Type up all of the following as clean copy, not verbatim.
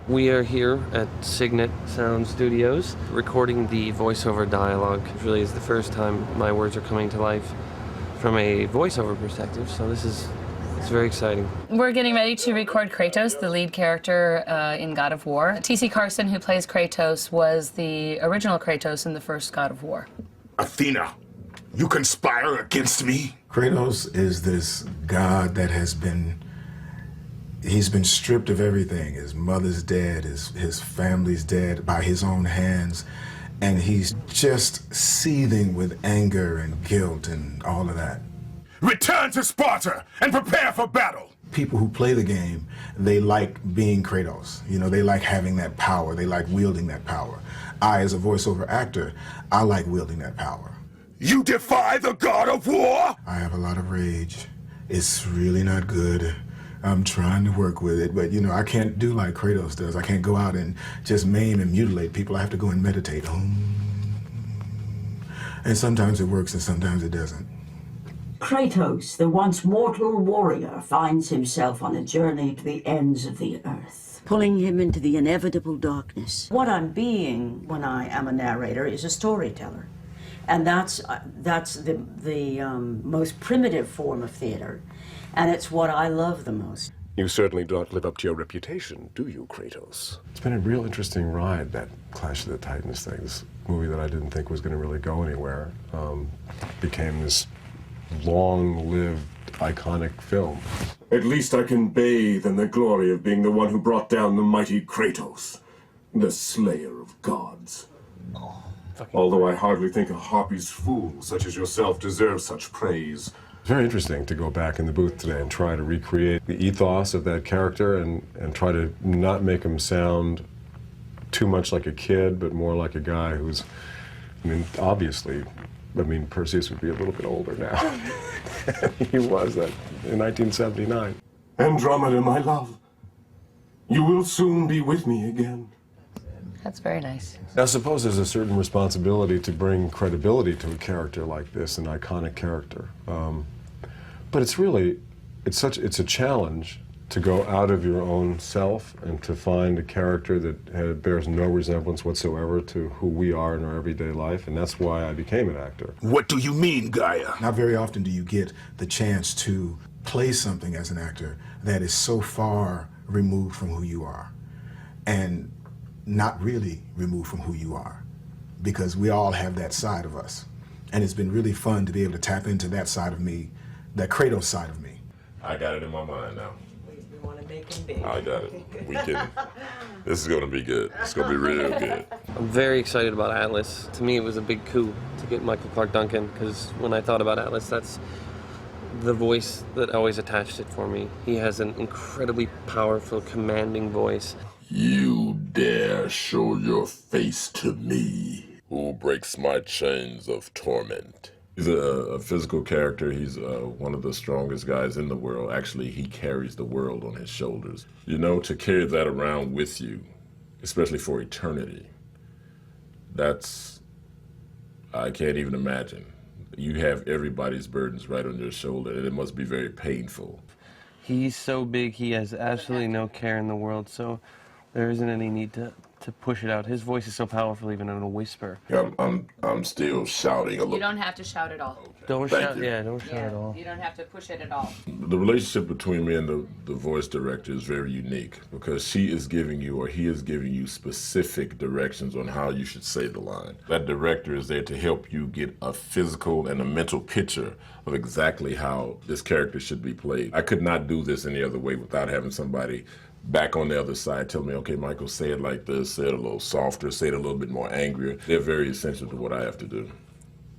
We are here at Signet Sound Studios recording the voiceover dialogue. It really is the first time my words are coming to life from a voiceover perspective, so it's very exciting. We're getting ready to record Kratos, the lead character in God of War. T.C. Carson, who plays Kratos, was the original Kratos in the first God of War. Athena, you conspire against me? Kratos is this god that he's been stripped of everything. His mother's dead, his family's dead by his own hands, and he's just seething with anger and guilt and all of that. Return to Sparta and prepare for battle! People who play the game, they like being Kratos. You know, they like having that power. They like wielding that power. I, as a voiceover actor, I like wielding that power. You defy the God of War? I have a lot of rage. It's really not good. I'm trying to work with it, but you know, I can't do like Kratos does. I can't go out and just maim and mutilate people. I have to go and meditate. And sometimes it works and sometimes it doesn't. Kratos, the once mortal warrior, finds himself on a journey to the ends of the earth, pulling him into the inevitable darkness. What I'm being when I am a narrator is a storyteller. And that's the most primitive form of theater. And it's what I love the most. You certainly don't live up to your reputation, do you, Kratos? It's been a real interesting ride, that Clash of the Titans thing. This movie that I didn't think was going to really go anywhere became this long-lived, iconic film. At least I can bathe in the glory of being the one who brought down the mighty Kratos, the slayer of gods. Although I hardly think a Harpy's fool such as yourself deserves such praise. It's very interesting to go back in the booth today and try to recreate the ethos of that character and try to not make him sound too much like a kid, but more like a guy who's, I mean, obviously, Perseus would be a little bit older now. He was that in 1979. Andromeda, my love, you will soon be with me again. That's very nice. I suppose there's a certain responsibility to bring credibility to a character like this, an iconic character. But it's really, it's a challenge to go out of your own self and to find a character that bears no resemblance whatsoever to who we are in our everyday life, and that's why I became an actor. What do you mean, Gaia? Not very often do you get the chance to play something as an actor that is so far removed from who you are, and not really removed from who you are, because we all have that side of us. And it's been really fun to be able to tap into that side of me, that Kratos side of me. I got it in my mind now. We want to make him big. I got it. We can. This is going to be good. It's going to be real good. I'm very excited about Atlas. To me, it was a big coup to get Michael Clark Duncan, because when I thought about Atlas, that's the voice that always attached it for me. He has an incredibly powerful, commanding voice. You dare show your face to me? Who breaks my chains of torment? He's a physical character. He's one of the strongest guys in the world. Actually, he carries the world on his shoulders. You know, to carry that around with you, especially for eternity, I can't even imagine. You have everybody's burdens right on your shoulder, and it must be very painful. He's so big, he has absolutely no care in the world, so there isn't any need to push it out. His voice is so powerful, even in a whisper. Yeah, I'm still shouting a little. You don't have to shout at all. Don't Thank shout, you. yeah, don't shout at all. You don't have to push it at all. The relationship between me and the voice director is very unique, because she is giving you, or he is giving you, specific directions on how you should say the line. That director is there to help you get a physical and a mental picture of exactly how this character should be played. I could not do this any other way without having somebody back on the other side tell me, okay, Michael, say it like this, say it a little softer, say it a little bit more angrier. They're very essential to what I have to do.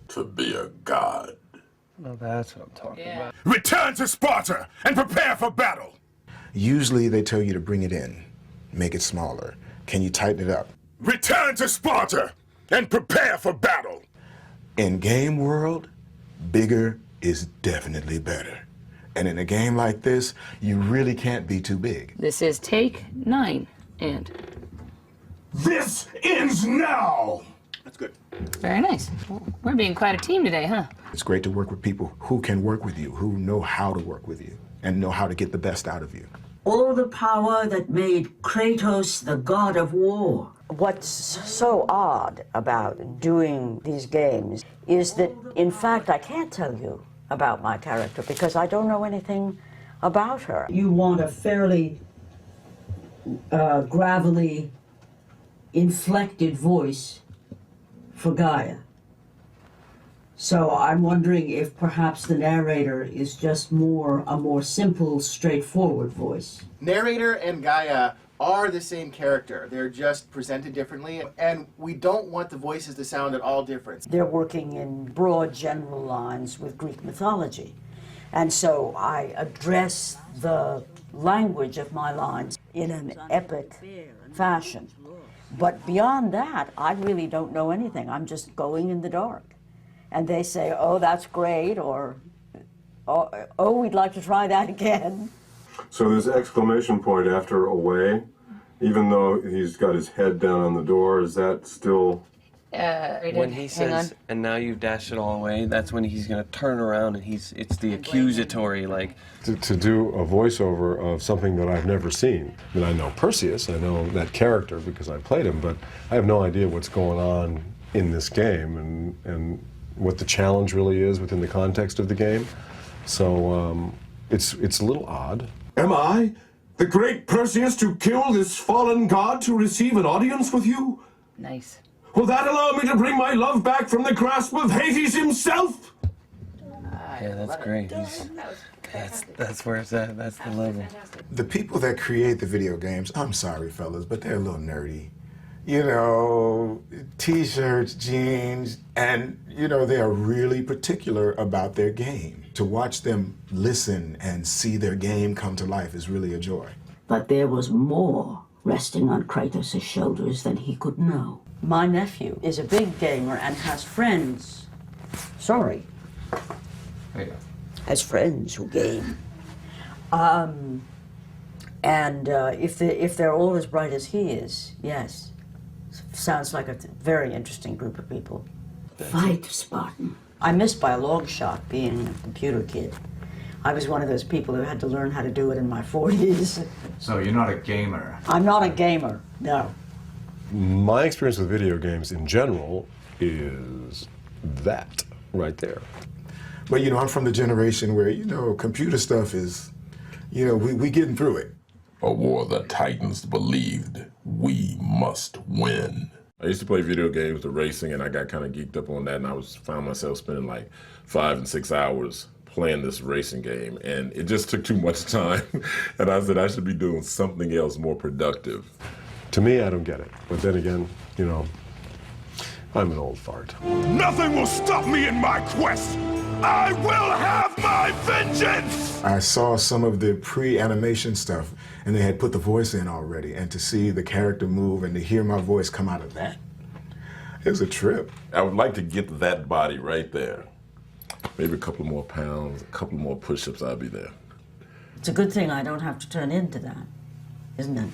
To be a god. Well, that's what I'm talking about. Return to Sparta and prepare for battle! Usually they tell you to bring it in, make it smaller. Can you tighten it up? Return to Sparta and prepare for battle! In game world, bigger is definitely better. And in a game like this, you really can't be too big. This is take 9, and... This ends now! That's good. Very nice. Well, we're being quite a team today, huh? It's great to work with people who can work with you, who know how to work with you, and know how to get the best out of you. all the power that made Kratos the god of war. What's so odd about doing these games is that, in fact, I can't tell you about my character because I don't know anything about her. You want a fairly gravelly, inflected voice for Gaia. So I'm wondering if perhaps the narrator is just a more simple, straightforward voice. Narrator and Gaia are the same character. They're just presented differently, and we don't want the voices to sound at all different. They're working in broad general lines with Greek mythology. And so I address the language of my lines in an epic fashion. But beyond that, I really don't know anything. I'm just going in the dark. And they say, oh, that's great, or, oh, we'd like to try that again. So this exclamation point after away, even though he's got his head down on the door, is that still... When he says, and now you've dashed it all away, that's when he's going to turn around and it's the accusatory, like... To do a voiceover of something that I've never seen. I mean, I know Perseus, I know that character because I played him, but I have no idea what's going on in this game and what the challenge really is within the context of the game. So it's a little odd. Am I, the great Perseus, to kill this fallen god to receive an audience with you? Nice. Will that allow me to bring my love back from the grasp of Hades himself? Yeah, that's great. That's where it's at. That's the level. The people that create the video games, I'm sorry, fellas, but they're a little nerdy. You know, t-shirts, jeans, and, you know, they are really particular about their game. To watch them listen and see their game come to life is really a joy. But there was more resting on Kratos' shoulders than he could know. My nephew is a big gamer and has friends. Sorry. Has friends who game. If they're all as bright as he is, yes. Sounds like a very interesting group of people. Fight, Spartan. I missed by a long shot being a computer kid. I was one of those people who had to learn how to do it in my 40s. So you're not a gamer? I'm not a gamer, no. My experience with video games in general is that right there. But, you know, I'm from the generation where, you know, computer stuff is, you know, we getting through it. A war the Titans believed we must win. I used to play video games, the racing, and I got kind of geeked up on that, and I found myself spending like 5 and 6 hours playing this racing game, and it just took too much time. And I said I should be doing something else more productive. To me, I don't get it. But then again, you know, I'm an old fart. Nothing will stop me in my quest. I will have my vengeance! I saw some of the pre-animation stuff, and they had put the voice in already, and to see the character move and to hear my voice come out of that, it was a trip. I would like to get that body right there. Maybe a couple more pounds, a couple more push-ups, I'll be there. It's a good thing I don't have to turn into that, isn't it?